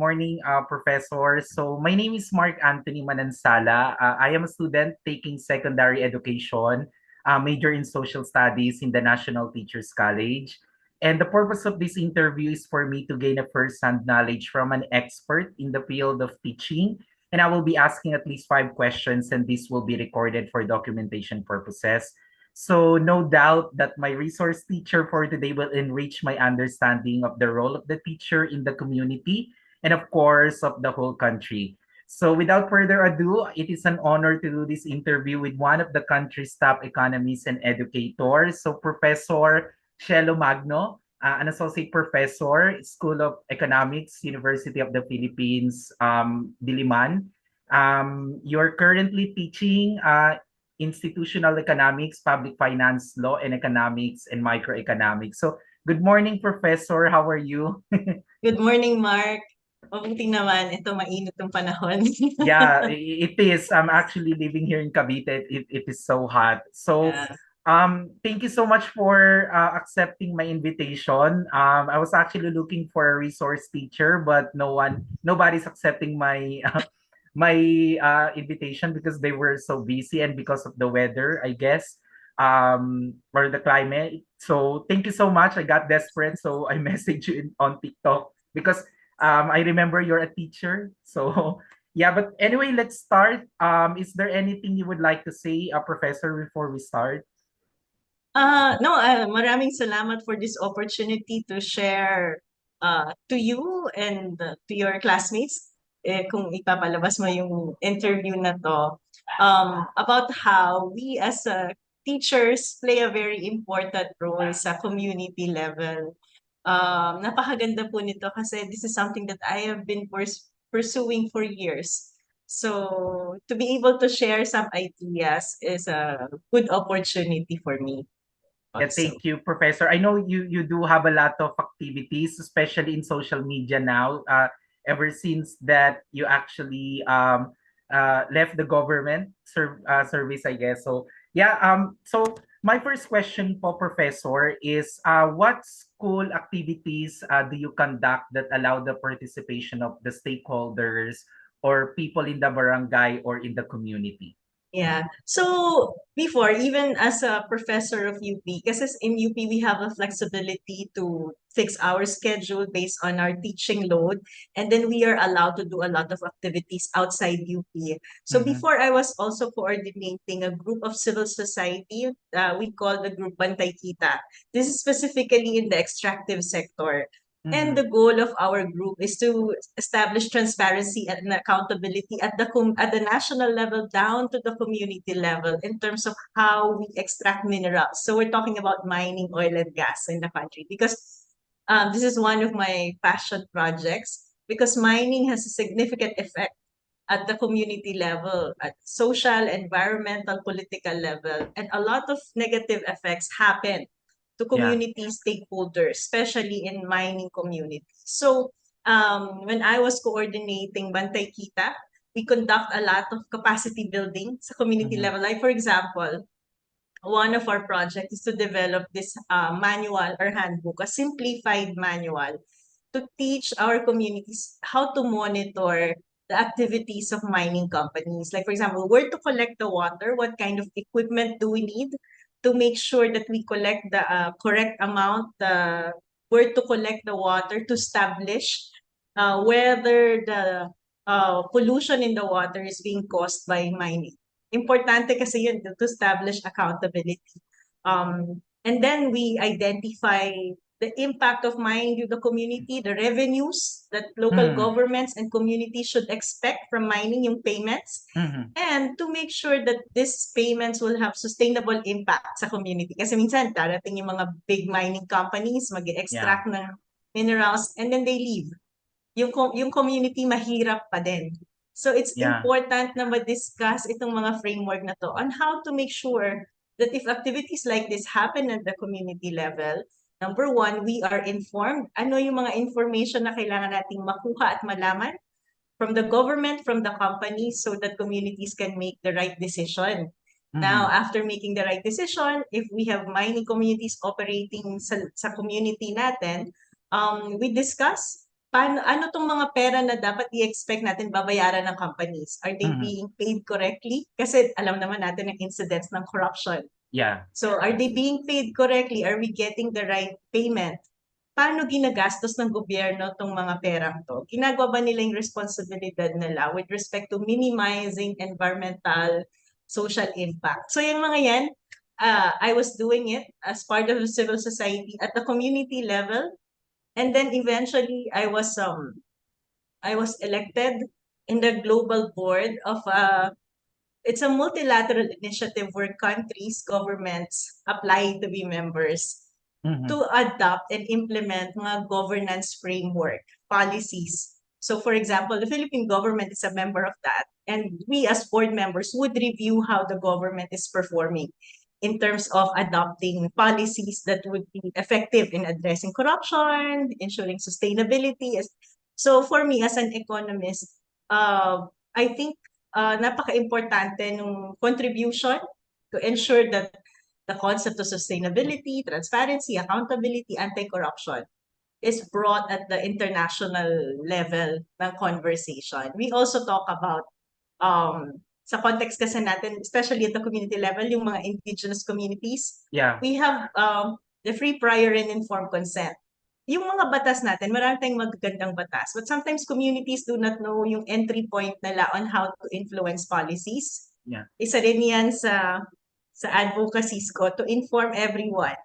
Morning, Professor. So my name is Mark Anthony Manansala. I am a student taking secondary education, major in social studies in the National Teachers College. And the purpose of this interview is for me to gain a first-hand knowledge from an expert in the field of teaching. And I will be asking at least 5 questions, and this will be recorded for documentation purposes. So no doubt that my resource teacher for today will enrich my understanding of the role of the teacher in the community and of course of the whole country. So without further ado, it is an honor to do this interview with one of the country's top economists and educators. So Professor Shelo Magno, an associate professor, School of Economics, University of the Philippines, Diliman. You're currently teaching institutional economics, public finance law, and economics and microeconomics. So good morning, Professor. How are you? Good morning, Mark. Mabuti naman. Ito, mainit yung panahon. Yeah, it is. I'm actually living here in Cavite. It is so hot. So, Yeah. thank you so much for accepting my invitation. I was actually looking for a resource teacher, but nobody's accepting my my invitation because they were so busy and because of the weather, I guess, or the climate. So, thank you so much. I got desperate, so I messaged you on TikTok because I remember you're a teacher. So yeah, but anyway, let's start. Is there anything you would like to say, Professor, before we start? No, maraming salamat for this opportunity to share to you and to your classmates kung ipapalabas mo yung interview na to about how we as teachers play a very important role sa community level. Napakaganda po nito kasi this is something that I have been pursuing for years. So to be able to share some ideas is a good opportunity for me Yeah, also. thank you, Professor. I know you do have a lot of activities, especially in social media now. Ever since that you actually left the government service, I guess. So yeah. So my first question for Professor is, what school activities do you conduct that allow the participation of the stakeholders or people in the barangay or in the community? Yeah. So before, even as a professor of UP, kasi in UP we have a flexibility to fix our schedule based on our teaching load, and then we are allowed to do a lot of activities outside UP. So Mm-hmm. before, I was also coordinating a group of civil society. We call the group Bantay Kita. This is specifically in the extractive sector. And Mm-hmm. the goal of our group is to establish transparency and accountability at at the national level down to the community level in terms of how we extract minerals. So we're talking about mining oil and gas in the country because this is one of my passion projects because mining has a significant effect at the community level, at social, environmental, political level, and a lot of negative effects happen to Yeah. community stakeholders, especially in mining communities. So when I was coordinating Bantay Kita, we conduct a lot of capacity building sa community Mm-hmm. level. Like for example, one of our projects is to develop this manual or handbook, a simplified manual to teach our communities how to monitor the activities of mining companies. Like, for example, where to collect the water, what kind of equipment do we need to make sure that we collect the correct amount, where to collect the water to establish whether the pollution in the water is being caused by mining. Importante kasi yun to establish accountability. And then we identify the impact of mining to the community, the revenues that local Mm-hmm. governments and communities should expect from mining, yung payments, Mm-hmm. and to make sure that these payments will have sustainable impact sa community. Kasi minsan, darating yung mga big mining companies, Yeah. mag-extract ng minerals, and then they leave. Yung community mahirap pa din. So it's Yeah. important na ma-discuss itong mga framework na to on how to make sure that if activities like this happen at the community level, number one, we are informed. Ano yung mga information na kailangan nating makuha at malaman from the government, from the companies, so that communities can make the right decision. Now, Mm-hmm. after making the right decision, if we have mining communities operating sa community natin, we discuss ano tong mga pera na dapat i-expect natin babayaran ng companies? Are they Mhm. being paid correctly? Kasi alam naman natin ang incidents ng corruption. Yeah. So are they being paid correctly? Are we getting the right payment? Paano ginagastos ng gobyerno tong mga perang to? Ginagawa ba nila yung responsibilidad nila with respect to minimizing environmental, social impact? So yung mga yan, I was doing it as part of the civil society at the community level. And then eventually I was elected in the global board of it's a multilateral initiative where countries, governments apply to be members Mhm. to adopt and implement mga governance framework policies. So for example, the Philippine government is a member of that, and we as board members would review how the government is performing in terms of adopting policies that would be effective in addressing corruption, ensuring sustainability. So for me as an economist, I think napaka-importante nung contribution to ensure that the concept of sustainability, transparency, accountability, anti-corruption is brought at the international level ng conversation. We also talk about, sa context kasi natin, especially at the community level, yung mga indigenous communities, Yeah. we have the free, prior, and informed consent. Yung mga batas natin, marami tayong magagandang batas. But sometimes communities do not know yung entry point nila on how to influence policies. Yeah. Isa rin yan sa advocacies ko to inform everyone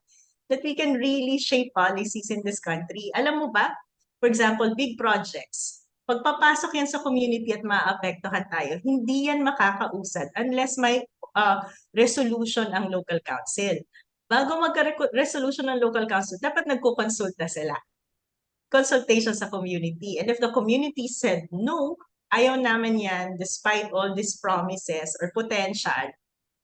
that we can really shape policies in this country. Alam mo ba, for example, big projects, pagpapasok yan sa community at maapektuhan tayo, hindi yan makakausad unless may resolution ang local council. Bago magka-resolution ng local council, dapat nagko-consulta sila. Consultation sa community. And if the community said no, ayaw naman yan despite all these promises or potential,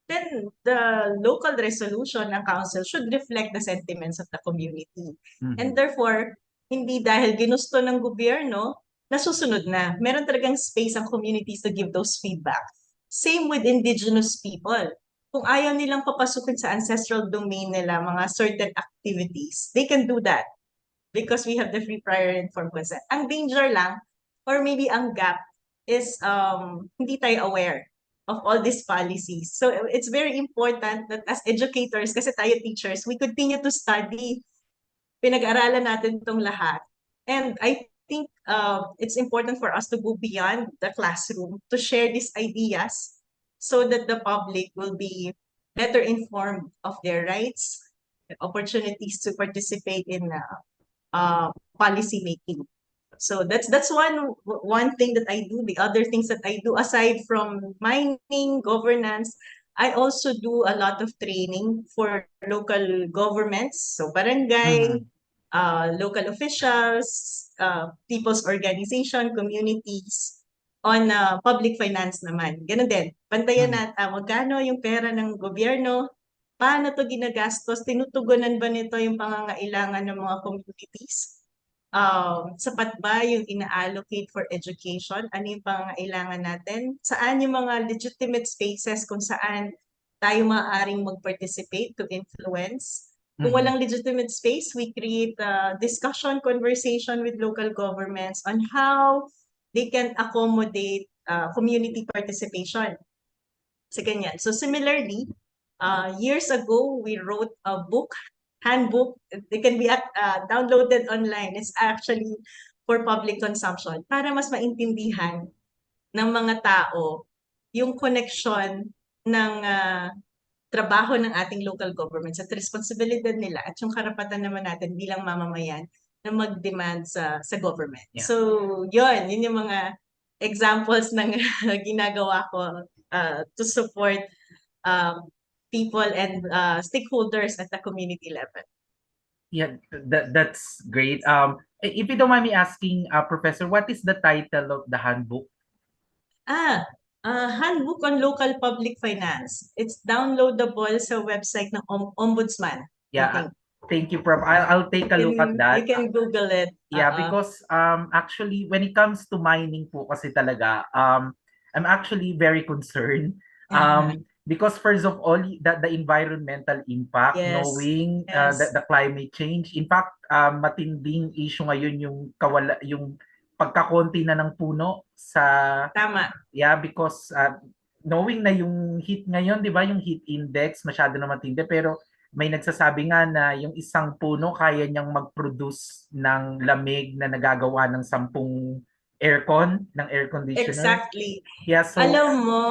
then the local resolution ng council should reflect the sentiments of the community. Mhm. And therefore, hindi dahil ginusto ng gobyerno, nasusunod na. Meron talagang space ang communities to give those feedback. Same with indigenous people. Kung ayaw nilang papasukin sa ancestral domain nila mga certain activities, they can do that because we have the free, prior, and informed consent. Ang danger lang, or maybe ang gap, is hindi tayo aware of all these policies. So it's very important that as educators, kasi tayo teachers, we continue to study. Pinag-aralan natin itong lahat. And I think it's important for us to go beyond the classroom to share these ideas so that the public will be better informed of their rights and opportunities to participate in policy making. So that's one thing that I do. The other things that I do aside from mining, governance, I also do a lot of training for local governments, so barangay, Mhm. local officials, people's organization, communities, on public finance naman. Ganun din. Bantayan Mhm. natin magkano yung pera ng gobyerno, paano to ginagastos, tinutugunan ba nito yung pangangailangan ng mga communities? Sapat ba yung ina-allocate for education? Ano yung pangangailangan natin? Saan yung mga legitimate spaces kung saan tayo maaaring mag-participate to influence? Kung Mhm. walang legitimate space, we create a discussion, conversation with local governments on how they can accommodate community participation. Sa ganyan. So similarly, years ago, we wrote a book, handbook. It can be downloaded online. It's actually for public consumption para mas maintindihan ng mga tao yung connection ng trabaho ng ating local governments at responsibilidad nila at yung karapatan naman natin bilang mamamayan na mag-demand sa government. Yeah. So, yun yung mga examples ng ginagawa ko to support people and stakeholders at the community level. Yeah, that's great. If you don't mind me asking, Professor, what is the title of the handbook? Handbook on Local Public Finance. It's downloadable sa website ng Ombudsman. I Yeah, think. thank you, Prof. I'll take a look at You that. can Google it. Yeah, because actually when it comes to mining po kasi talaga I'm actually very concerned. because first of all, the environmental impact, Yes. knowing Yes. the climate change. In fact, matinding issue ngayon yung pagkakonti na ng puno sa, Tama. yeah, because knowing na yung heat ngayon, di ba, yung heat index masyado na matindi, pero may nagsasabi nga na yung isang puno kaya niyang mag-produce ng lamig na nagagawa ng 10 aircon, ng air conditioner. Exactly. Yeah, so, Alam mo,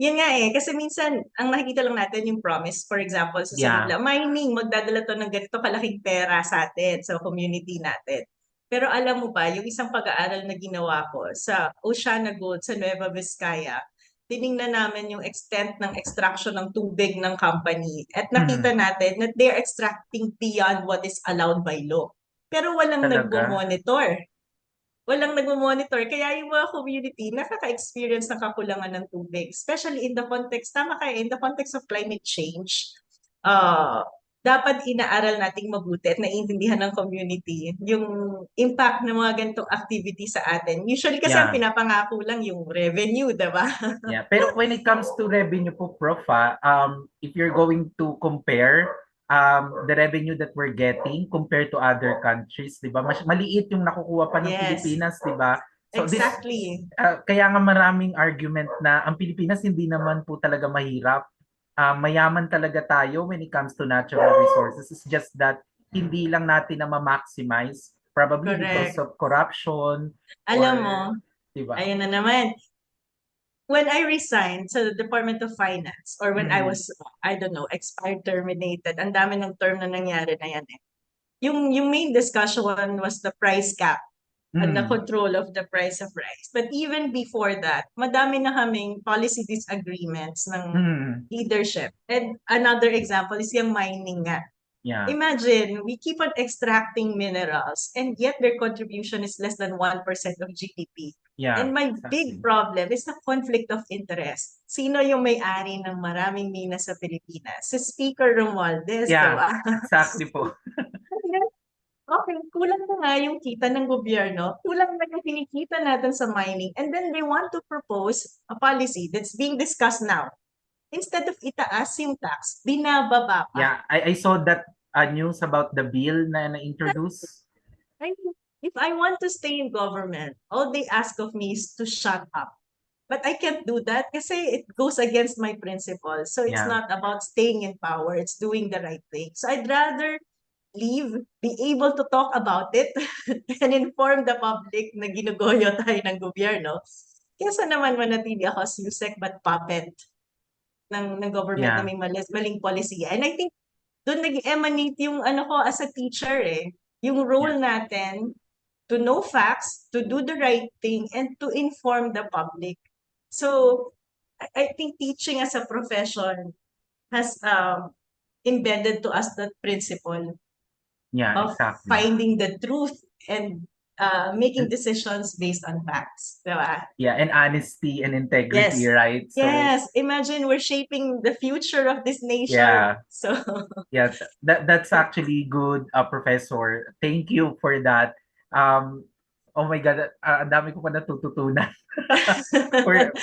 yun nga eh, kasi minsan, ang nakikita lang natin yung promise, for example, sasabihin yeah. nila, mining, magdadala to ng ganito kalaking pera sa atin, sa community natin. Pero alam mo ba, yung isang pag-aaral na ginawa ko sa Oceana Gold sa Nueva Vizcaya, tiningnan namin yung extent ng extraction ng tubig ng company at nakita Hmm, natin that they're extracting beyond what is allowed by law. Pero walang talaga. nagmo-monitor. Walang nagmo-monitor. Kaya yung mga community nakaka-experience ng kakulangan ng tubig. Especially in the context, tama kayo, in the context of climate change, uh, dapat inaaral nating mabuti at naiintindihan ng community yung impact ng mga ganitong activity sa atin. Usually kasi ang Yeah. pinapangako lang yung revenue, diba? Yeah, pero when it comes to revenue po, Prof, if you're going to compare the revenue that we're getting compared to other countries, 'di ba? Mas maliit yung nakukuha pa ng Yes, Pilipinas, 'di ba? So this exactly. kaya nga maraming argument na ang Pilipinas hindi naman po talaga mahirap. Mayaman talaga tayo when it comes to natural resources. It's just that hindi lang natin na ma-maximize probably because Correct. of corruption Alam or mo, 'di ba? ayun na naman. When I resigned sa Department of Finance or when I Mm, was, I don't know, expired, terminated, ang dami ng term na nangyari na yan eh. Yung main discussion was the price cap and the mm, control of the price of rice. But even before that, madami na kaming policy disagreements ng mm, leadership. And another example is yung mining nga. yeah. Imagine, we keep on extracting minerals and yet their contribution is less than 1% of GDP. Yeah, And my big exactly. problem is the conflict of interest. Sino yung may-ari ng maraming mina sa Pilipinas? Si Speaker Romualdez, di Yeah, ba? exactly po. Okay, kulang na nga yung kita ng gobyerno, kulang na yung kinikita natin sa mining, and then they want to propose a policy that's being discussed now. Instead of itaas yung tax, binababa pa. Yeah, I saw that news about the bill na na-introduce. I mean, if I want to stay in government, all they ask of me is to shut up. But I can't do that kasi it goes against my principles. So it's Yeah, not about staying in power, it's doing the right thing. So I'd rather leave, be able to talk about it, and inform the public na ginugoyo tayo ng gobyerno. Kesa naman manatili ako as USEC but puppet ng government na yeah, may maling policy. And I think doon nag-emanate yung ano ko as a teacher eh. Yung yeah, role natin to know facts, to do the right thing, and to inform the public. So, I think teaching as a profession has embedded to us that principle yeah, of exactly. finding the truth and making And decisions based on facts. Diba? yeah, and honesty and integrity, Yes. right? So, Yes. Imagine we're shaping the future of this nation. yeah, So, yeah, that's actually good, Professor. Thank you for that. Um, oh my God, ang dami ko pa natututunan. For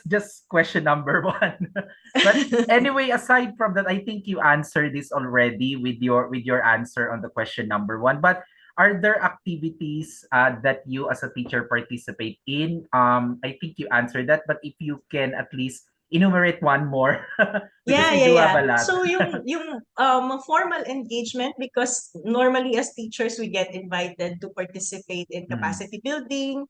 just question number one. But anyway, aside from that, I think you answered this already with your answer on the question number one. But are there activities that you as a teacher participate in? I think you answered that, but if you can at least enumerate one more because yeah, we yeah, do have yeah. a lot. So yung formal engagement, because normally as teachers we get invited to participate in Mm, capacity building,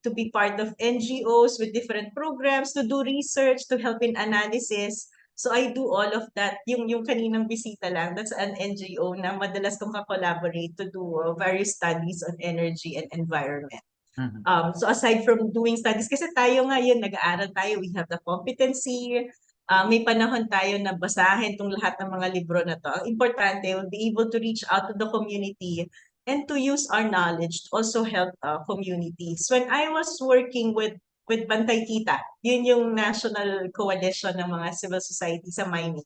to be part of NGOs with different programs, to do research, to help in analysis. So I do all of that. Yung kaninang bisita lang, that's an NGO na madalas kong ka-collaborate to do various studies on energy and environment. mhm. So aside from doing studies, kasi tayo ngayon, nag-aaral tayo, we have the competency, may panahon tayo na basahin itong lahat ng mga libro na to. Ang importante, we'll be able to reach out to the community and to use our knowledge to also help communities. When I was working with Bantay Kita, yun yung national coalition ng mga civil society sa mining.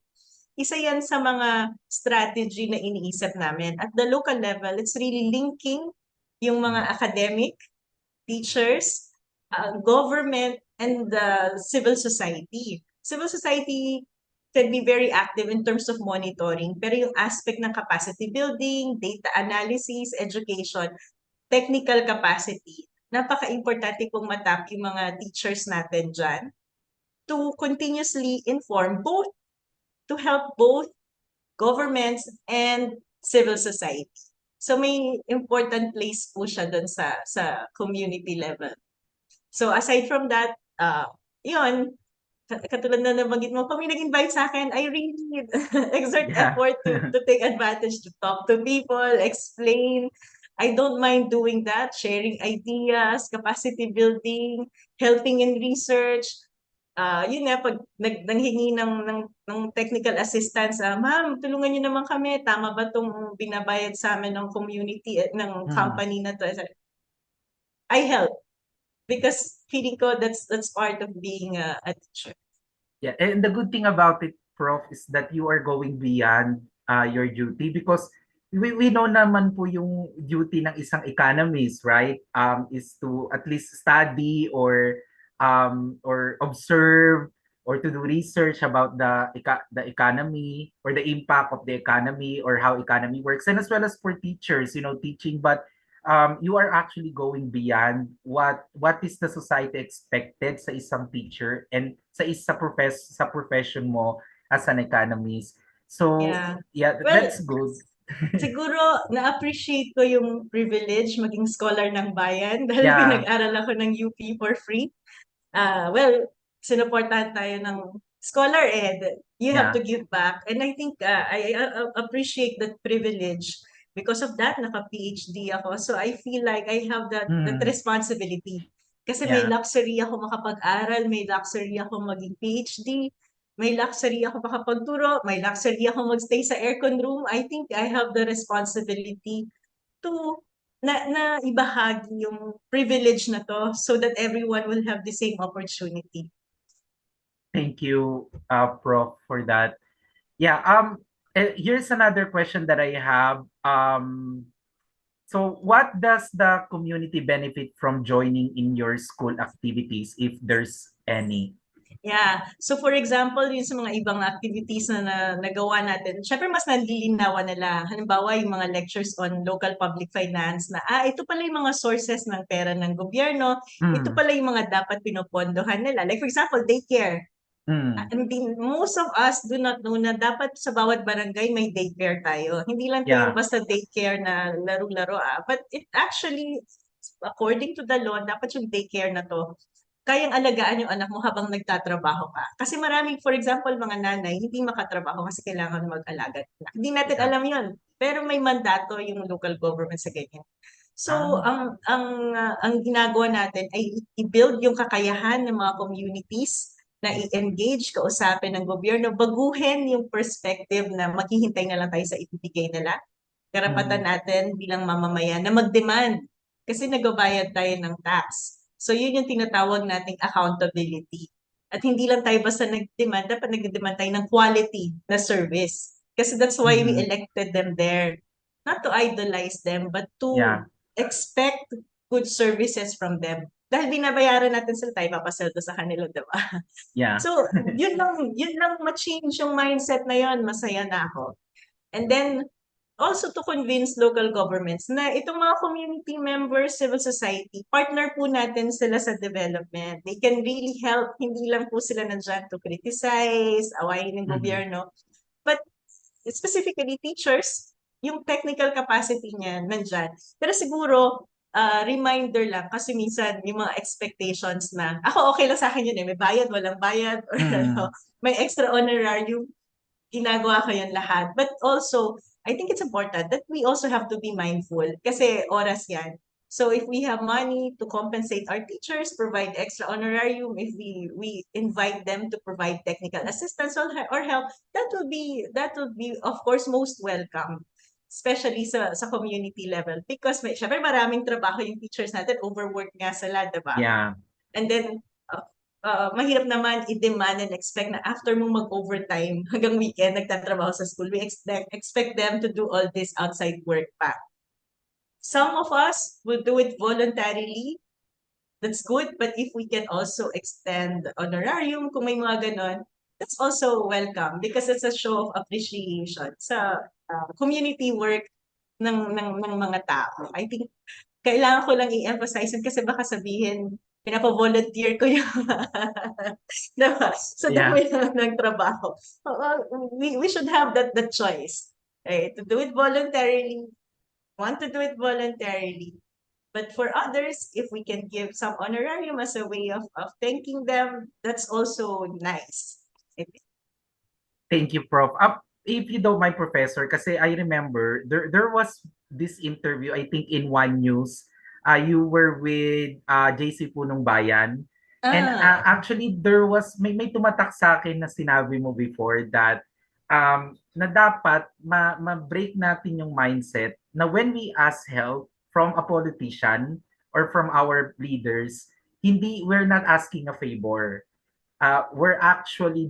Isa yan sa mga strategy na iniisip namin. At the local level, it's really linking yung mga academic, teachers, government, and civil society. Civil society can be very active in terms of monitoring, pero yung aspect ng capacity building, data analysis, education, technical capacity, napaka-importante kung matap yung mga teachers natin dyan to continuously inform both, to help both governments and civil society. So may important place po siya dun sa community level. So aside from that, yun, katulad na nabanggit mo, pag may nag-invite sa akin, I really exert Yeah. effort to take advantage, to talk to people, explain. I don't mind doing that, sharing ideas, capacity building, helping in research. Yun nga, pag nanghingi ng technical assistance, ma'am, tulungan niyo naman kami, tama ba itong binabayad sa amin ng community, ng Mm. company na to? I help because feeling ko that's part of being a teacher. Yeah, and the good thing about it, Prof, is that you are going beyond your duty because we know naman po yung duty ng isang economist, right? Is to at least study or observe or to do research about the economy or the impact of the economy or how economy works, and as well as for teachers, teaching. But you are actually going beyond what is the society expected sa isang teacher and sa profession mo as an economist. So Yeah. yeah, Well, that's good. siguro na-appreciate ko yung privilege maging scholar ng bayan dahil Yeah. pinag-aral ako ng UP for free. Well, sinuportahan tayo ng scholar ed. You have Yeah. to give back. And I think I appreciate that privilege. Because of that, naka-PhD ako. So I feel like I have that Mm. responsibility. Kasi may Yeah. luxury ako makapag-aral, may luxury ako maging PhD, may luxury ako makapagturo, may luxury ako magstay sa aircon room. I think I have the responsibility to na ibahagi yung privilege na to so that everyone will have the same opportunity. Thank you, Prof, for that. Yeah. Here's another question that I have. So what does the community benefit from joining in your school activities, if there's any? Yeah. So for example, yung sa mga ibang activities na nagawa natin, syempre mas nalilinawan nila. Halimbawa, yung mga lectures on local public finance na, ito pala yung mga sources ng pera ng gobyerno, ito Mm. pala yung mga dapat pinopondohan nila. Like for example, daycare. Mm. Hindi, most of us do not know na dapat sa bawat barangay may daycare tayo. Hindi lang to yung Yeah. basta daycare na laro-laro. But it actually, according to the law, dapat yung daycare na to kayang alagaan yung anak mo habang nagtatrabaho ka. Kasi maraming, for example, mga nanay, hindi makatrabaho kasi kailangan mag-alaga. Hindi natin Yeah. alam yun. Pero may mandato yung local government sa ganyan. So, Ah. ang ginagawa natin ay i-build yung kakayahan ng mga communities na i-engage, kausapin ng gobyerno, baguhin yung perspective na maghihintay na lang tayo sa ibibigay nila. Karapatan Mm. natin bilang mamamayan na mag-demand kasi nagbabayad tayo ng tax. So yun yung tinatawag nating accountability. At hindi lang tayo basta nag-demand, dapat nag-demand tayo ng quality na service. Kasi that's why we Mm. elected them there. Not to idolize them, but to Yeah. expect good services from them. Dahil binabayaran natin sila, tayo papasweldo sa kanila, diba? Yeah. So, yun lang ma-change yung mindset na yun, masaya na ako. And then, also to convince local governments na itong mga community members, civil society, partner po natin sila sa development. They can really help. Hindi lang po sila nandyan to criticize, awayin ng Mm-hmm. gobyerno. But specifically teachers, yung technical capacity niya nandyan. Pero siguro, reminder lang kasi minsan yung mga expectations na, ako okay lang sa akin yun may bayad, walang bayad, or Mm. may extra honorarium, ginagawa ko yun lahat. But also, I think it's important that we also have to be mindful kasi oras yan. So if we have money to compensate our teachers, provide extra honorarium, if we invite them to provide technical assistance or help, that would be of course most welcome, especially sa community level because syempre maraming trabaho yung teachers natin, overwork nga sila, diba? Yeah. And then mahirap naman i-demand and expect na after mo mag-overtime hanggang weekend nagtatrabaho sa school, we expect them to do all this outside work pa. Some of us will do it voluntarily. that's good. But if we can also extend honorarium, kung may mga ganon, that's also welcome because it's a show of appreciation sa community work ng mga tao. I think kailangan ko lang i-emphasize yun kasi baka sabihin, pinapa-volunteer ko yung diba? Sa Yeah. dami ng trabaho. We should have that choice. Right? To do it voluntarily, want to do it voluntarily. But for others, if we can give some honorarium as a way of thanking them, that's also nice. Thank you, Prof. If you don't mind, Professor, kasi I remember there was this interview, I think in One News, you were with JC Punong Bayan. And Ah, actually, may tumatak sa akin na sinabi mo before that na dapat ma-break natin yung mindset na when we ask help from a politician or from our leaders, we're not asking a favor. Were actually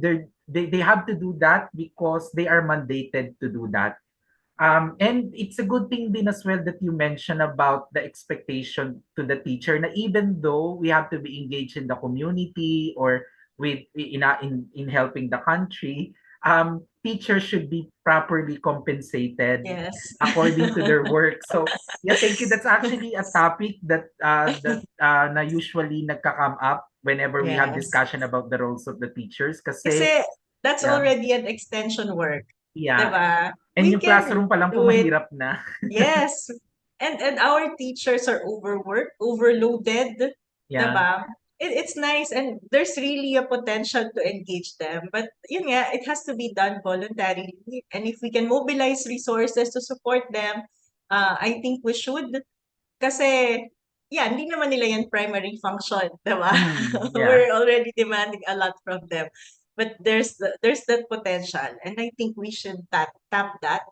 they have to do that because they are mandated to do that. And it's a good thing din as well that you mentioned about the expectation to the teacher na even though we have to be engaged in the community or in helping the country, teachers should be properly compensated yes. according to their work. So yeah, thank you. That's actually a topic that na usually nagka-come up whenever we have Yes. discussion about the roles of the teachers. Kasi Kasi that's yeah, already an extension work. yeah. 'Di And We yung can classroom pa lang po do it. mahirap na. Yes. And our teachers are overworked, overloaded, 'di Yeah. It's nice and there's really a potential to engage them. But yun nga, it has to be done voluntarily. And if we can mobilize resources to support them, I think we should. Kasi, yeah, hindi naman nila yan primary function, 'di Yeah. We're already demanding a lot from them. But there's that potential, and I think we should tap that.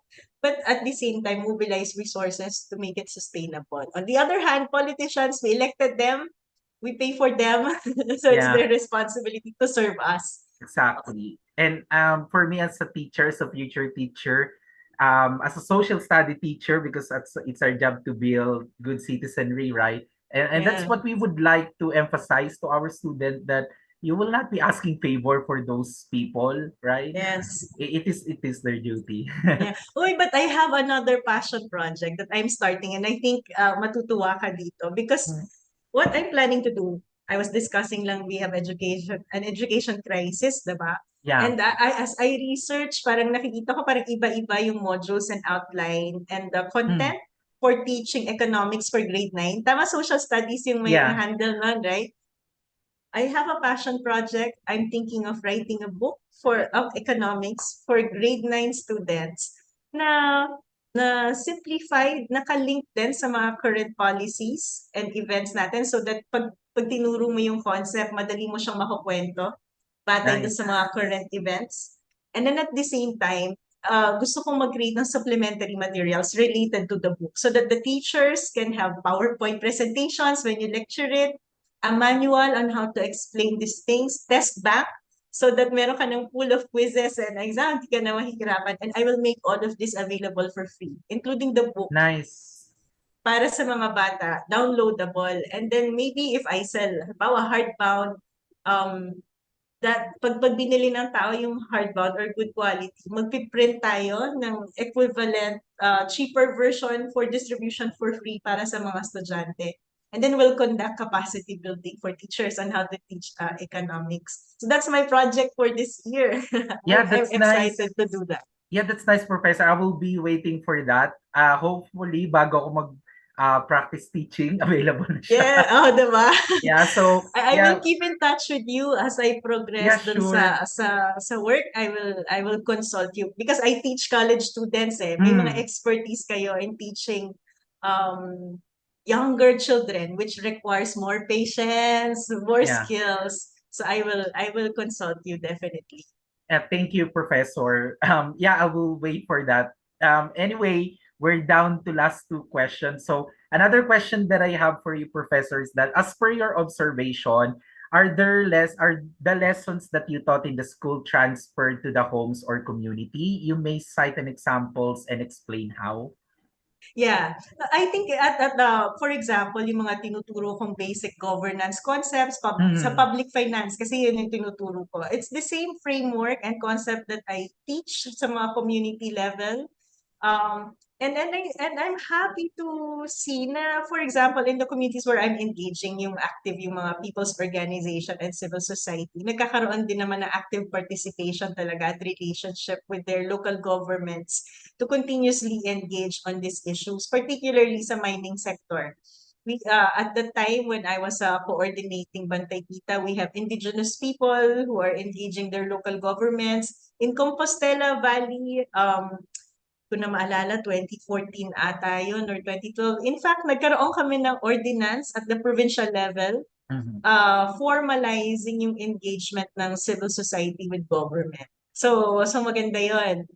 But at the same time, mobilize resources to make it sustainable. On the other hand, politicians, we elected them, we pay for them, so it's Yeah, their responsibility to serve us. exactly. And for me as a teacher, as a future teacher, as a social study teacher, because it's our job to build good citizenry, right? And that's Yeah. what we would like to emphasize to our student that you will not be asking favor for those people, right? Yes. It is their duty. Yeah. Uy, but I have another passion project that I'm starting and I think matutuwa ka dito because what I'm planning to do, I was discussing lang we have an education crisis, diba? Yeah. And as I research, parang nakikita ko parang iba-iba yung modules and outline and the Mm. content for teaching economics for grade 9. Tama, social studies yung may Yeah. handle nun, right? I have a passion project. I'm thinking of writing a book of economics for grade 9 students na simplified, nakalink din sa mga current policies and events natin so that pag tinuro mo yung concept, madali mo siyang makukwento batay doon Nice. sa mga current events. And then at the same time, gusto kong mag-create ng supplementary materials related to the book so that the teachers can have PowerPoint presentations when you lecture it, a manual on how to explain these things, test back, so that meron ka ng pool of quizzes and exam, hindi ka na mahihirapan. And I will make all of this available for free, including the book Nice. para sa mga bata, downloadable. And then maybe if I sell, halimbawa hardbound, um, that pag binili ng tao yung hardbound or good quality, magpiprint tayo ng equivalent, cheaper version for distribution for free para sa mga estudyante. And then we'll conduct capacity building for teachers on how to teach economics. So that's my project for this year. Yeah, I'm that's nice. excited to do that. Yeah, that's nice, Professor. I will be waiting for that. Hopefully, bago ako practice teaching, available na siya. Yeah, oh, diba? Yeah, so, I will yeah, keep in touch with you as I yeah, progress dun sure. sa work. I will consult you because I teach college students eh. May mga Mm, expertise kayo in teaching um younger children which requires more patience, more yeah. skills. So I will consult you definitely. Thank you, Professor. Yeah, I will wait for that. Anyway, we're down to last two questions. So another question that I have for you, Professor, is that as per your observation, are the lessons that you taught in the school transferred to the homes or community? You may cite an examples and explain how. Yeah. I think at the, for example, yung mga tinuturo kong basic governance concepts sa Mhm. public finance, kasi yun yung tinuturo ko. It's the same framework and concept that I teach sa mga community level. And I'm happy to see na, for example, in the communities where I'm engaging, yung active, yung mga people's organization and civil society, nagkakaroon din naman ng active participation talaga at relationship with their local governments to continuously engage on these issues, particularly sa mining sector. At the time when I was coordinating Bantay Kita, we have indigenous people who are engaging their local governments. In Compostela Valley, ko na maalala, 2014 ata yun or 2012. In fact, nagkaroon kami ng ordinance at the provincial level Mhm. formalizing yung engagement ng civil society with government. So maganda yun.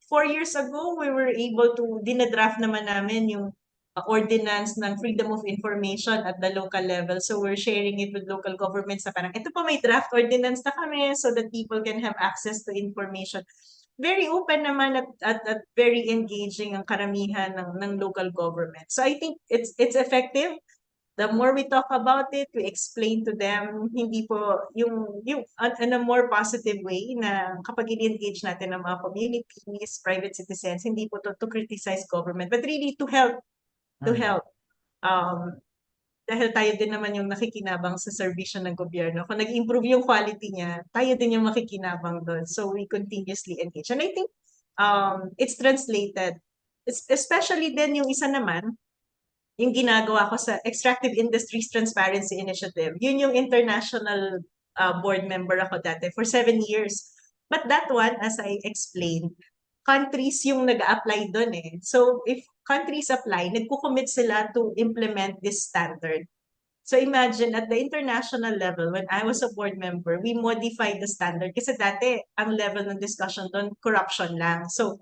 4 years ago, we were able to, dinadraft naman namin yung ordinance ng freedom of information at the local level. So we're sharing it with local governments na parang, ito pa may draft ordinance na kami so that people can have access to information. Very open naman at very engaging ang karamihan ng local government. So I think it's effective. The more we talk about it, we explain to them, hindi po yung in a more positive way na kapag i-engage natin ng mga communities, private citizens, hindi po to criticize government, but really to help, to Mhm. help. Um, dahil tayo din naman yung nakikinabang sa serbisyo ng gobyerno. Kung nag-improve yung quality niya, tayo din yung makikinabang doon. So we continuously engage. And I think it's translated. Especially din yung isa naman, yung ginagawa ko sa Extractive Industries Transparency Initiative. Yun yung international board member ako dati for 7 years. But that one, as I explained, countries yung nag-apply doon eh. So if countries apply, nagko-commit sila to implement this standard. So imagine at the international level, when I was a board member, we modified the standard. Kasi dati, ang level ng discussion doon, corruption lang. So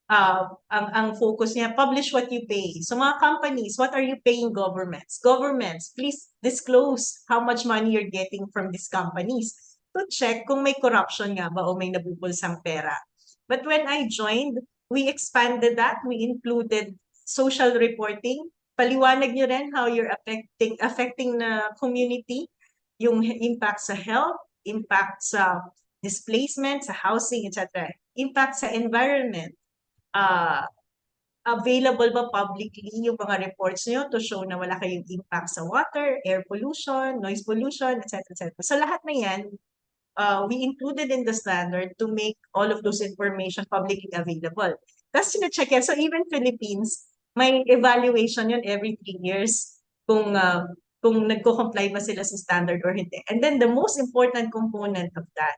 ang focus niya, publish what you pay. So mga companies, what are you paying governments? Governments, please disclose how much money you're getting from these companies to check kung may corruption nga ba o may nabubulsang pera. But when I joined, we expanded that. We included social reporting. Paliwanag nyo rin how you're affecting na community, yung impact sa health, impact sa displacement, sa housing, etc. Impact sa environment, uh, available ba publicly yung mga reports nyo to show na wala kayong impact sa water, air pollution, noise pollution, etc. etc. So lahat na yan, we included in the standard to make all of those information publicly available. Tapos sina-check yan. So even Philippines, may evaluation yun every 3 years kung nagko-comply ba sila sa standard or hindi. And then the most important component of that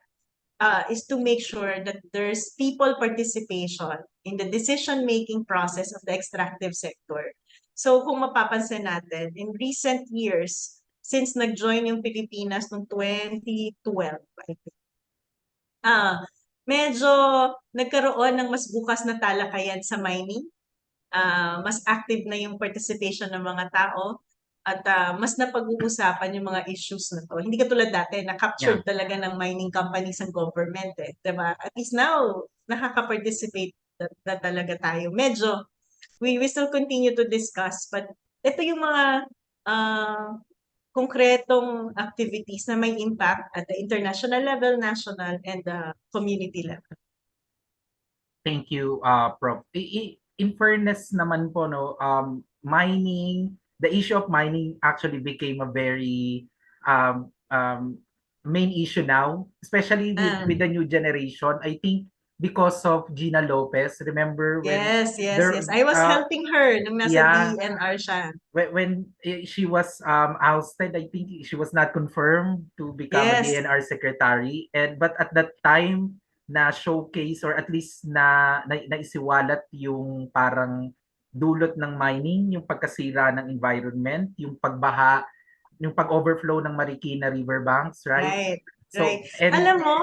is to make sure that there's people participation in the decision-making process of the extractive sector. So kung mapapansin natin, in recent years, since nag-join yung Pilipinas noong 2012, I think, medyo nagkaroon ng mas bukas na talakayan sa mining. Mas active na yung participation ng mga tao at mas napag-uusapan yung mga issues na to. Hindi katulad dati, Yeah. na-captured talaga ng mining companies ang government eh. Diba? At least now, nakaka-participate na talaga tayo. Medyo, we still continue to discuss, but ito yung mga konkretong activities na may impact at the international level, national, and the community level. Thank you, Prof. In fairness naman po, no, mining, the issue of mining actually became a very main issue now, especially with the new generation. I think because of Gina Lopez. Remember when Yes, yes, there, yes. I was helping her nung nasa yeah, DNR siya. when she was ousted, I think she was not confirmed to become a Yes, DNR secretary. And but at that time na showcase or at least naisiwalat yung parang dulot ng mining, yung pagkasira ng environment, yung pagbaha, yung pag-overflow ng Marikina riverbanks, right? right, right. So, and Alam mo,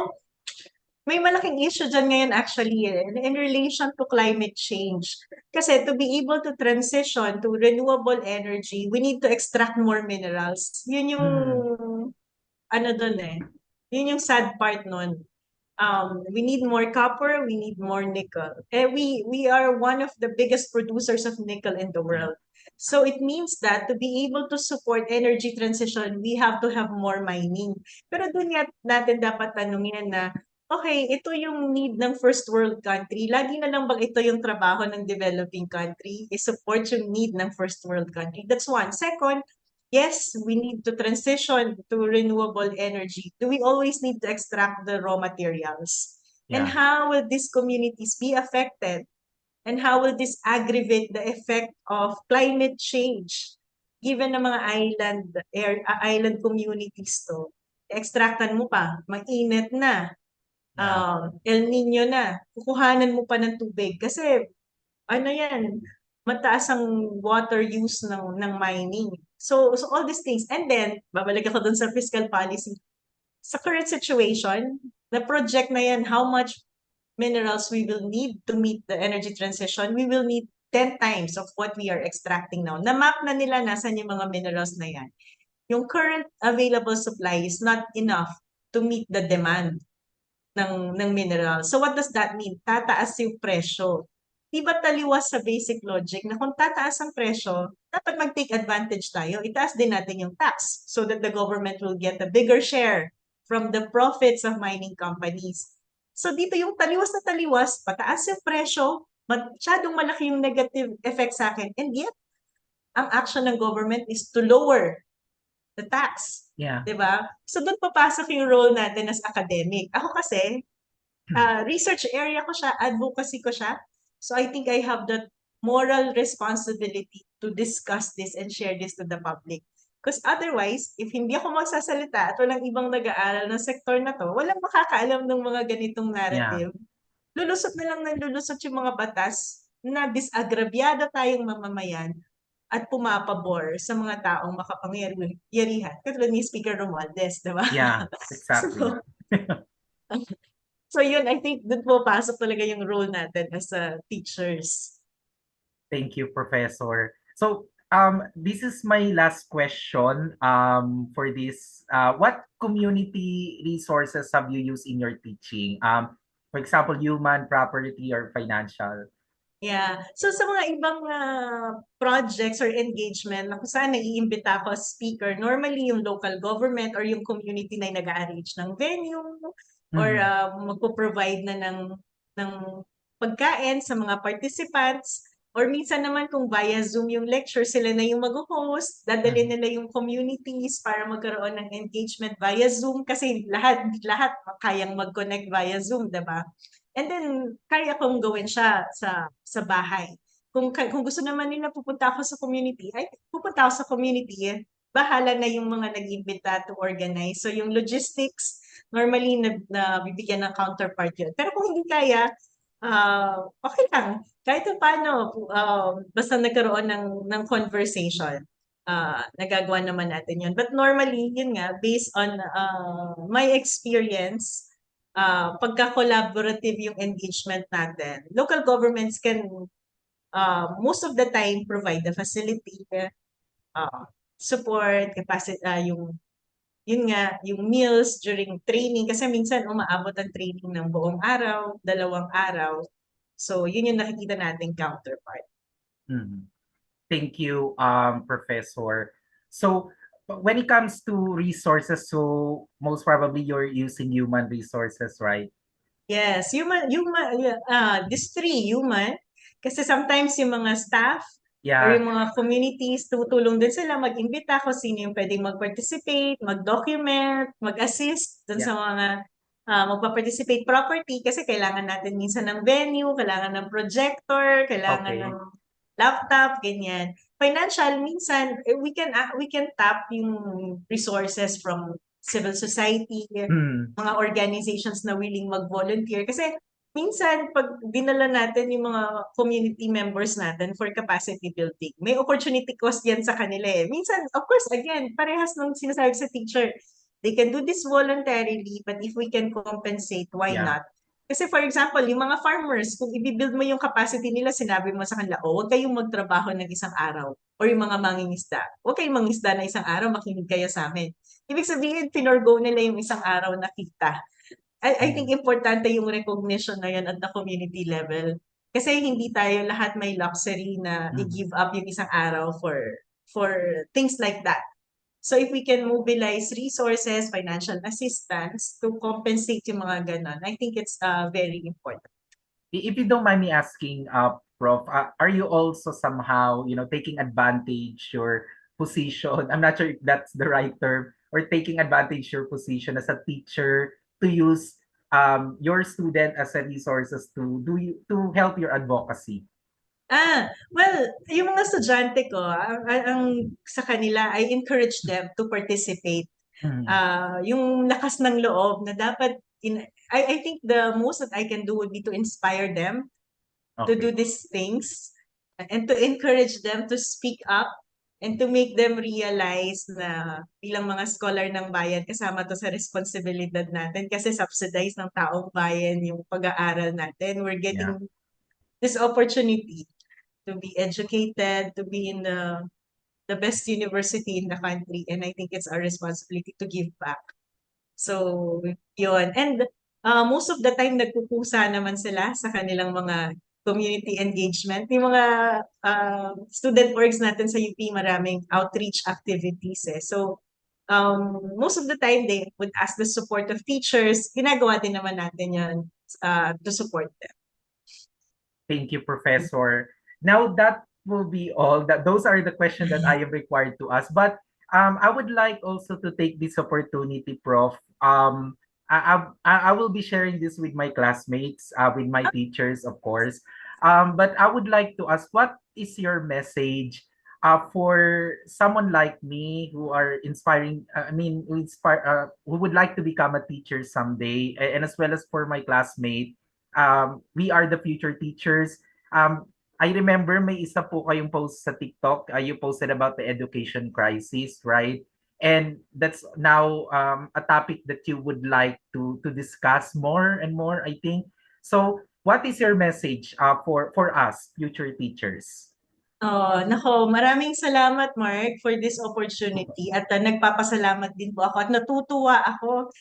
may malaking issue dyan ngayon actually in relation to climate change. Kasi to be able to transition to renewable energy, we need to extract more minerals. Yun yung mm, ano dun eh. Yun yung sad part nun. We need more copper, we need more nickel. We are one of the biggest producers of nickel in the Yeah. world. So it means that to be able to support energy transition, we have to have more mining. Pero doon nga natin dapat tanungin na, okay, ito yung need ng first world country. Lagi na lang bang ito yung trabaho ng developing country? I-support yung need ng first world country. That's one. Second, yes, we need to transition to renewable energy. Do we always need to extract the raw materials? And Yeah. how will these communities be affected? And how will this aggravate the effect of climate change? Given na mga island communities to, extractan mo pa, mainit na, Yeah. El Nino na, kukuhanan mo pa ng tubig. Kasi ano yan, mataas ang water use ng mining. So all these things. And then, babalik ako dun sa fiscal policy. Sa current situation, the project na yan, how much minerals we will need to meet the energy transition, we will need 10 times of what we are extracting now. Na-map na nila nasan yung mga minerals na yan. Yung current available supply is not enough to meet the demand ng mineral. So what does that mean? Tataas yung presyo. Di ba taliwas sa basic logic na kung tataas ang presyo, dapat mag-take advantage tayo. Itaas din natin yung tax so that the government will get a bigger share from the profits of mining companies. So dito yung taliwas na taliwas, pataas yung presyo, masyadong malaki yung negative effect sa akin. And yet, ang action ng government is to lower the tax. Yeah. Diba? So doon papasok yung role natin as academic. Ako kasi, research area ko siya, advocacy ko siya. So I think I have that moral responsibility to discuss this and share this to the public. Because otherwise, if hindi ako magsasalita at walang ibang nag-aaral ng sektor na to, walang makakaalam ng mga ganitong Yeah. narrative. Lulusot na lang ng lulusot yung mga batas na disagrabyado tayong mamamayan at pumapabor sa mga taong makapangyarihan. Katulad ni Speaker Romualdez, di ba? Yeah. Exactly. So, so yun, I think dun po pasok talaga yung role natin as teachers. Thank you, Professor. So, this is my last question for this. What community resources have you used in your teaching? For example, human, property, or financial? Yeah. So sa mga ibang projects or engagement na kung saan naiimbita ako as speaker, normally yung local government or yung community na nag-arrange ng venue or magpo-provide na ng pagkain sa mga participants. Or minsan naman kung via Zoom yung lecture, sila na yung mag-host, dadalhin nila yung communities para magkaroon ng engagement via Zoom kasi lahat kayang mag-connect via Zoom, diba? And then, kaya kong gawin siya sa bahay. Kung gusto naman nila pupunta ako sa community, ay pupunta ako sa community. Bahala na yung mga nag-imbita to organize. So yung logistics, normally na bibigyan ng counterpart yun. Pero kung hindi kaya, okay lang. Kahit paano, basta nagkaroon ng conversation, nagagawa naman natin yun. But normally, yun nga, based on my experience, pagka-collaborative yung engagement natin, local governments can most of the time provide the facility, support, capacity, yun nga, yung meals during training. Kasi minsan umaabot ang training ng buong araw, 2 araw. So, yun yung nakikita nating counterpart. Thank you, Professor. So, when it comes to resources, so most probably you're using human resources, right? Yes, these three, human. Kasi sometimes yung mga staff or Yeah. yung mga communities, tutulong din sila mag-imbita kung sino yung pwedeng mag-participate, mag-document, mag-assist dun sa mga magpa-participate property kasi kailangan natin minsan ng venue, kailangan ng projector, kailangan Okay. ng laptop, ganyan. Financial, minsan we can tap yung resources from civil society, mga organizations na willing mag-volunteer. Kasi minsan, pag dinala natin yung mga community members natin for capacity building, may opportunity cost yan sa kanila eh. Minsan, of course, again, parehas nung sinasabi sa teacher, they can do this voluntarily, but if we can compensate, why Yeah. not? Kasi for example, yung mga farmers, kung i-build mo yung capacity nila, sinabi mo sa kanila, huwag kayong magtrabaho ng isang araw. Or yung mga mangingisda, huwag kayong mangingisda na isang araw, makinig kayo sa amin. Ibig sabihin, pinorgo nila yung isang araw na kita. I think importante yung recognition na yan at the community level. Kasi hindi tayo lahat may luxury na Mhm. i-give up yung isang araw for things like that. So if we can mobilize resources, financial assistance to compensate yung mga ganon, I think it's very important. If you don't mind me asking, Prof, are you also somehow, taking advantage your position? I'm not sure if that's the right term, or taking advantage your position as a teacher to use your student as a resources to help your advocacy. Well, yung mga estudyante ko, ang sa kanila, I encourage them to participate. Mhm. Yung lakas ng loob na dapat, I think the most that I can do would be to inspire them to do Okay. these things and to encourage them to speak up and to make them realize na bilang mga scholar ng bayan, kasama to sa responsibilidad natin kasi subsidized ng taong bayan yung pag-aaral natin. We're Yeah. getting this opportunity to be educated, to be in the best university in the country, and I think it's our responsibility to give back. So, yun. And most of the time, nagpupusa naman sila sa kanilang mga community engagement. Yung mga student orgs natin sa UP, maraming outreach activities eh. So, most of the time, they would ask the support of teachers. Ginagawa din naman natin yun to support them. Thank you, Professor. Now that will be all. That those are the questions that I am required to ask. But I would like also to take this opportunity, Prof. I will be sharing this with my classmates, with my teachers, of course. But I would like to ask, what is your message for someone like me who are inspiring? Who would like to become a teacher someday, and as well as for my classmate, we are the future teachers. I remember may isa po kayong post sa TikTok. You posted about the education crisis, right? And that's now a topic that you would like to discuss more and more, I think. So, what is your message for us, future teachers? Oh, nako, maraming salamat Mark for this opportunity at nagpapasalamat din po ako at natutuwa ako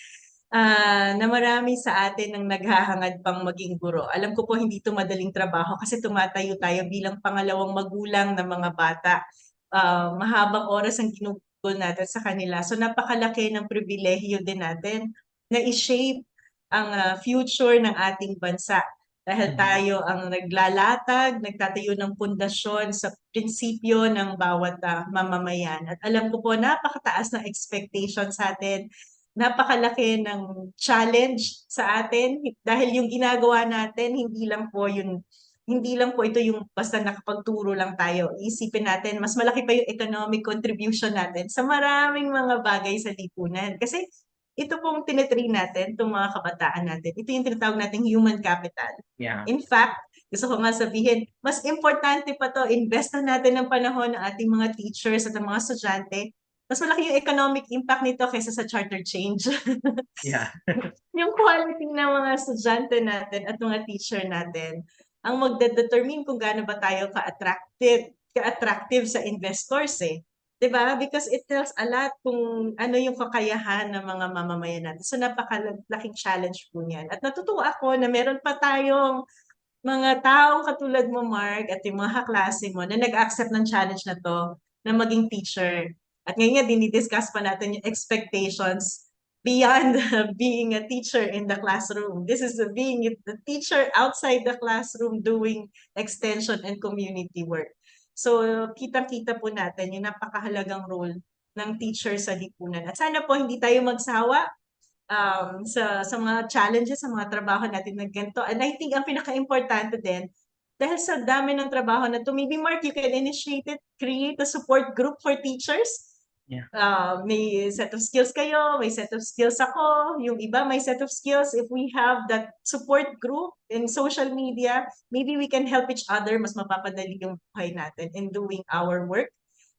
na marami sa atin ang naghahangad pang maging guro. Alam ko po hindi ito madaling trabaho kasi tumatayo tayo bilang pangalawang magulang ng mga bata. Mahabang oras ang ginugol natin sa kanila. So napakalaki ng pribilehiyo din natin na i-shape ang future ng ating bansa. Dahil Mhm. tayo ang naglalatag, nagtatayo ng pundasyon sa prinsipyo ng bawat mamamayan. At alam ko po, napakataas ng expectation sa atin, napakalaki ng challenge sa atin dahil yung ginagawa natin hindi lang po ito yung basta nakapagturo lang tayo. Isipin natin mas malaki pa yung economic contribution natin sa maraming mga bagay sa lipunan. Kasi ito pong tinetrain natin, itong mga kabataan natin. Ito yung tinatawag nating human capital. Yeah. In fact, gusto ko nga sabihin, mas importante pa to, invest na natin ng panahon ng ating mga teachers at ng mga estudyante. Mas malaki yung economic impact nito kaysa sa charter change. Yeah. Yung quality ng mga estudyante natin at mga teacher natin ang magde-determine kung gaano ba tayo ka-attractive sa investors eh. 'Di ba? Because it tells a lot kung ano yung kakayahan ng mga mamamayan natin. So napakalaking challenge po niyan. At natutuwa ako na meron pa tayong mga taong katulad mo, Mark, at yung mga kaklase mo na nag-accept ng challenge na to na maging teacher. At ngayon nga, dinidiscuss pa natin yung expectations beyond being a teacher in the classroom. This is being the teacher outside the classroom doing extension and community work. So, kitang-kita po natin yung napakahalagang role ng teacher sa lipunan. At sana po hindi tayo magsawa sa mga challenges, sa mga trabaho natin na ganito. And I think ang pinaka-importante din, dahil sa dami ng trabaho na to, maybe Mark, you can initiate it, create a support group for teachers. Yeah. May set of skills kayo, may set of skills ako, yung iba may set of skills. If we have that support group in social media, maybe we can help each other, mas mapapadali yung buhay natin in doing our work.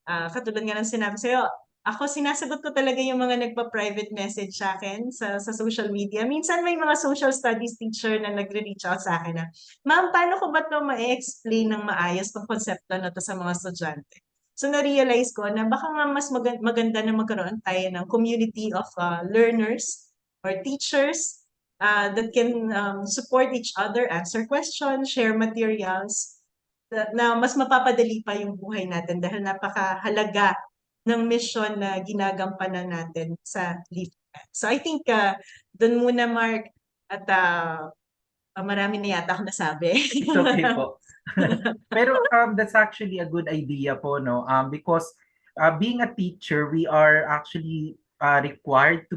Katulad nga ng sinabi sa'yo, ako sinasagot ko talaga yung mga nagpa-private message sa akin sa social media. Minsan may mga social studies teacher na nagre-reach out sa akin na, Ma'am, paano ko ba ito ma-explain ng maayos tong konsepto na to sa mga estudyante? So na-realize ko na baka nga mas maganda na magkaroon tayo ng community of learners or teachers that can support each other, answer questions, share materials, na mas mapapadali pa yung buhay natin dahil napakahalaga ng mission na ginagampanan natin sa LeafNet. So I think dun muna, Mark, at marami na yata ako nasabi. It's okay po. Pero that's actually a good idea po, no? Because being a teacher, we are actually required to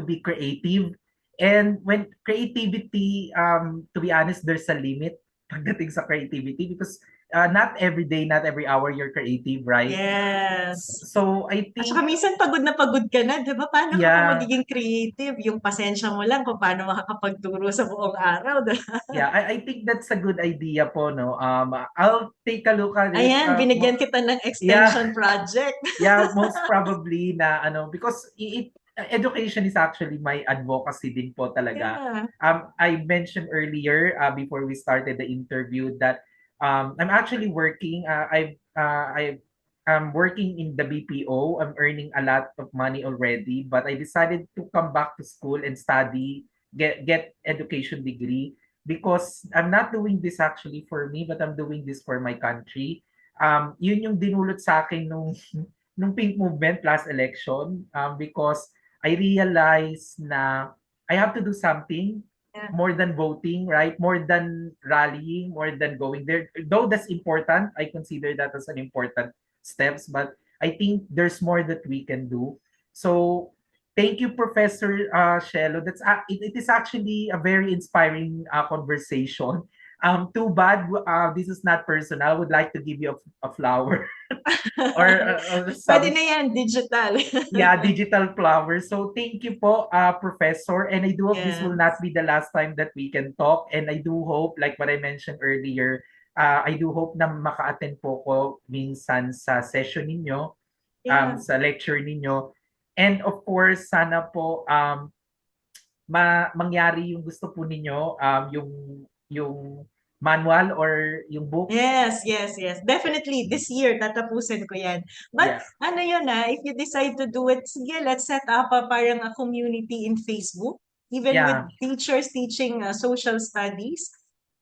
be creative. And when creativity, to be honest, there's a limit pagdating sa creativity because not every day, not every hour you're creative, right? Yes. So I At saka think, minsan pagod na pagod ka na, di ba? Paano ka pa yeah, magiging creative? Yung pasensya mo lang kung paano makakapagturo sa buong araw. yeah, I think that's a good idea po, no? I'll take a look at it. Ayan, binigyan kita ng Yeah, extension project. yeah, most probably na ano because education is actually my advocacy din po talaga. Yeah. I mentioned earlier before we started the interview that I'm actually working. I'm working in the BPO. I'm earning a lot of money already, but I decided to come back to school and study, get education degree because I'm not doing this actually for me, but I'm doing this for my country. Yun yung dinulot sa akin nung Pink Movement last election because I realized na I have to do something Yeah. more than voting, right? More than rallying, more than going there. Though that's important, I consider that as an important steps, but I think there's more that we can do. So thank you, Professor Shelo. It is actually a very inspiring conversation. Too bad this is not personal. I would like to give you a flower or Pwede some na yan, digital. yeah, digital flower. So thank you po, Professor. And I do hope this will Yes. not be the last time that we can talk. And I do hope, like what I mentioned earlier, I do hope na maka-attend po ko minsan sa session ninyo, Yeah. sa lecture ninyo. And of course, sana po mangyari yung gusto po ninyo, yung manual or yung book. Yes, yes, yes. Definitely, this year, tatapusin ko yan. But, Yeah. ano yun if you decide to do it, sige, let's set up parang a community in Facebook, even with Yeah. teachers teaching social studies.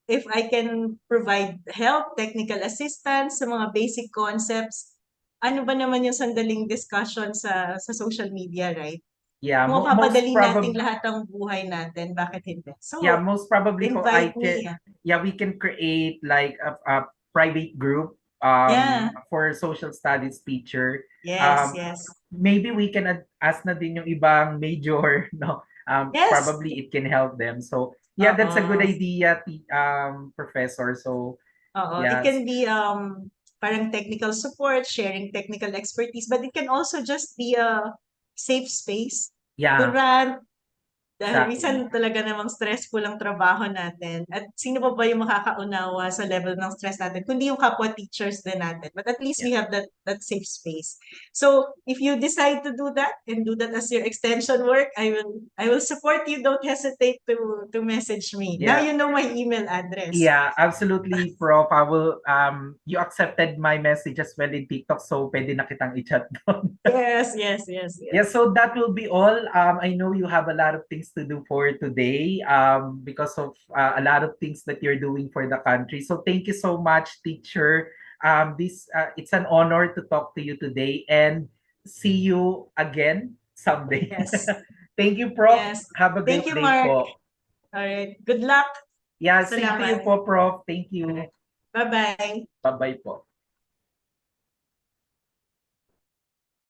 If I can provide help, technical assistance sa mga basic concepts, ano ba naman yung sandaling discussion sa social media, right? Yeah, Kung most mapapadali nating probably lahat ng buhay natin, bakit hindi? So, yeah, most probably po I invite can me. yeah, we can create like a private group Yeah. for social studies teacher. Yes, yes. Maybe we can ask na din yung ibang major, no? Yes. Probably it can help them. So, yeah, that's a good idea, Professor. So, It yes. can be parang technical support, sharing technical expertise, but it can also just be a safe space to Yeah, rant. Dahil exactly. minsan talaga namang stressful ang trabaho natin. At sino pa ba yung makakaunawa sa level ng stress natin? Kundi yung kapwa teachers din natin. But at least we have that safe space. So if you decide to do that and do that as your extension work, I will support you. Don't hesitate to message me. Now Yeah. you know my email address. Yeah, absolutely, Prof. I will, you accepted my message as well in TikTok, so pwede na kitang i-chat doon. Yes, yes, yes, yes. Yeah, so that will be all. I know you have a lot of things to do for today because of a lot of things that you're doing for the country. So thank you so much, teacher. It's an honor to talk to you today and see you again someday. Yes. Thank you, Prof. Yes. Have a great Thank you, day Mark. po. All right. Good luck. Yeah, same to you Salamat. po, Prof. Thank you. Bye-bye. Bye-bye po.